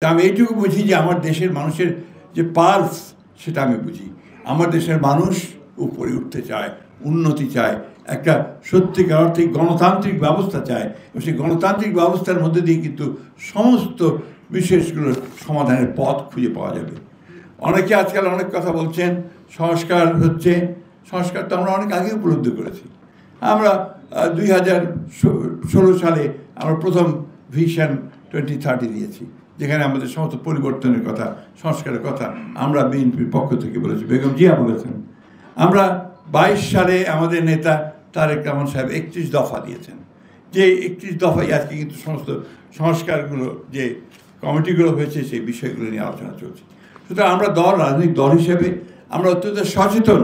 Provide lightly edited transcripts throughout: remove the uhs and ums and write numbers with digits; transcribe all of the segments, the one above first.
আমি এইটুকু বুঝি যে আমার দেশের মানুষের যে পালস সেটা আমি বুঝি। আমার দেশের মানুষ উপরে উঠতে চায়, উন্নতি চায়, একটা সত্যিকার অর্থে গণতান্ত্রিক ব্যবস্থা চায় এবং সেই গণতান্ত্রিক ব্যবস্থার মধ্যে দিয়ে কিন্তু সমস্ত বিষয়গুলোর সমাধানের পথ খুঁজে পাওয়া যাবে। অনেকে আজকাল অনেক কথা বলছেন, সংস্কার হচ্ছে। সংস্কার তো আমরা অনেক আগে উপলব্ধি করেছি। আমরা 2016 সালে আমরা প্রথম ভিশন 2030 দিয়েছি, যেখানে আমাদের সমস্ত পরিবর্তনের কথা, সংস্কারের কথা আমরা বিএনপির পক্ষ থেকে বলেছি, বেগম জিয়া বলেছেন। আমরা 22 সালে আমাদের নেতা তারেক রহমান সাহেব 31 দফা দিয়েছেন, যে 31 দফায় আজকে কিন্তু সমস্ত সংস্কারগুলো যে কমিটিগুলো হয়েছে সেই বিষয়গুলো নিয়ে আলোচনা চলছে। সুতরাং আমরা রাজনৈতিক দল হিসেবে আমরা অত্যন্ত সচেতন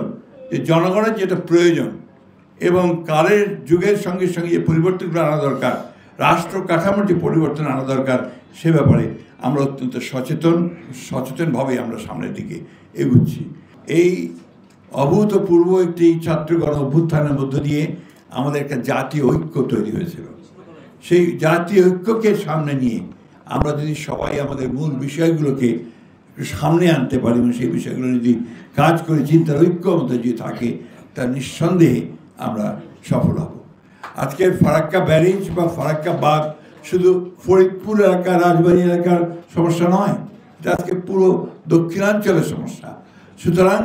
যে জনগণের যেটা প্রয়োজন এবং কালের যুগের সঙ্গে সঙ্গে যে পরিবর্তনগুলো আনা দরকার, রাষ্ট্র কাঠামোর যে পরিবর্তন আনা দরকার, সে ব্যাপারে আমরা অত্যন্ত সচেতনভাবে আমরা সামনের দিকে এগুচ্ছি। এই অভূতপূর্ব একটি ছাত্রগণ অভ্যুত্থানের মধ্য দিয়ে আমাদের একটা জাতীয় ঐক্য তৈরি হয়েছিল। সেই জাতীয় ঐক্যকে সামনে নিয়ে আমরা যদি সবাই আমাদের মূল বিষয়গুলোকে সামনে আনতে পারি এবং সেই বিষয়গুলো যদি কাজ করে চিন্তার ঐক্য মধ্যে যদি থাকে, তা নিঃসন্দেহে আমরা সফল হব। আজকের ফারাক্কা ব্যারেজ বা ফারাক্কা বাঁধ শুধু ফরিদপুর এলাকা, রাজবাড়ী এলাকার সমস্যা নয়, এটা আজকে পুরো দক্ষিণাঞ্চলের সমস্যা। সুতরাং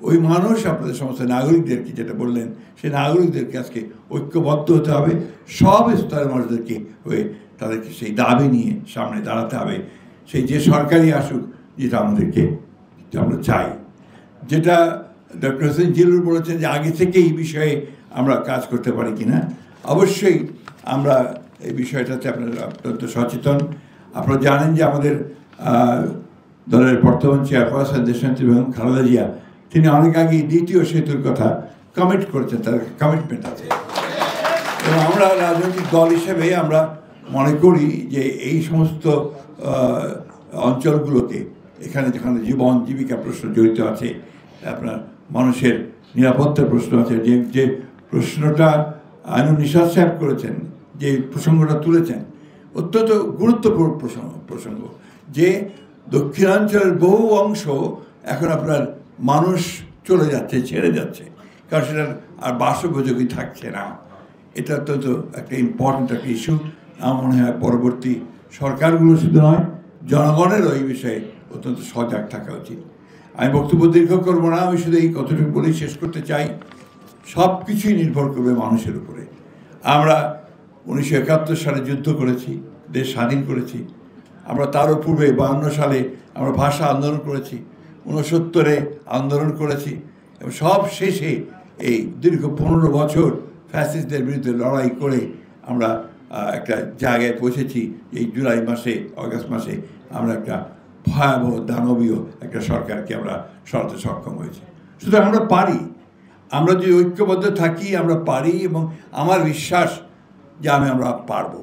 ওই মানুষ, আপনাদের সমস্ত নাগরিকদেরকে যেটা বললেন, সেই নাগরিকদেরকে আজকে ঐক্যবদ্ধ হতে হবে, সব স্তরের মানুষদেরকে হয়ে তাদেরকে সেই দাবি নিয়ে সামনে দাঁড়াতে হবে। সেই যে সরকারি আসুক, যেটা আমাদেরকে আমরা চাই। যেটা ডক্টর হোসেন জিল্লুর বলেছেন যে আগে থেকে এই বিষয়ে আমরা কাজ করতে পারি কিনা, অবশ্যই আমরা এই বিষয়টাতে আপনারা অত্যন্ত সচেতন। আপনারা জানেন যে আমাদের দলের বর্তমান চেয়ারপারসন দেশনেত্রী বেগম খালেদা জিয়া, তিনি অনেক আগে দ্বিতীয় সেতুর কথা কমিট করেছেন, তার কমিটমেন্ট আছে। এবং আমরা রাজনৈতিক দল হিসেবে আমরা মনে করি যে এই সমস্ত অঞ্চলগুলোকে, এখানে যেখানে জীবন জীবিকা প্রশ্ন জড়িত আছে, আপনার মানুষের নিরাপত্তার প্রশ্ন আছে, যে প্রশ্নটা আইনুল নিশাত সাহেব করেছেন, যে প্রসঙ্গটা তুলেছেন, অত্যন্ত গুরুত্বপূর্ণ প্রসঙ্গ যে দক্ষিণাঞ্চলের বহু অংশ এখন আপনার মানুষ চলে যাচ্ছে, ছেড়ে যাচ্ছে, কারণ সেটার আর বাসোপযোগী থাকছে না। এটা অত্যন্ত একটা ইম্পর্টেন্ট একটা ইস্যু। আমার মনে হয় পরবর্তী সরকারগুলো শুধু নয়, জনগণেরও এই বিষয়ে অত্যন্ত সজাগ থাকা উচিত। আমি বক্তব্য দীর্ঘ করবো না, আমি শুধু এই কতটুকু বলেই শেষ করতে চাই। সব কিছুই নির্ভর করবে মানুষের উপরে। আমরা 1971 সালে যুদ্ধ করেছি, দেশ স্বাধীন করেছি। আমরা তারও পূর্বে 52 সালে আমরা ভাষা আন্দোলন করেছি, 69-এ আন্দোলন করেছি এবং সব শেষে এই দীর্ঘ 15 বছর ফ্যাসিস্টদের বিরুদ্ধে লড়াই করে আমরা একটা জায়গায় পৌঁছেছি। এই জুলাই মাসে, অগাস্ট মাসে আমরা একটা ভয়াবহ দানবীয় একটা সরকারকে আমরা সরাতে সক্ষম হয়েছি। সুতরাং আমরা পারি, আমরা যদি ঐক্যবদ্ধ থাকি আমরা পারি, এবং আমার বিশ্বাস যে আমরা পারবো।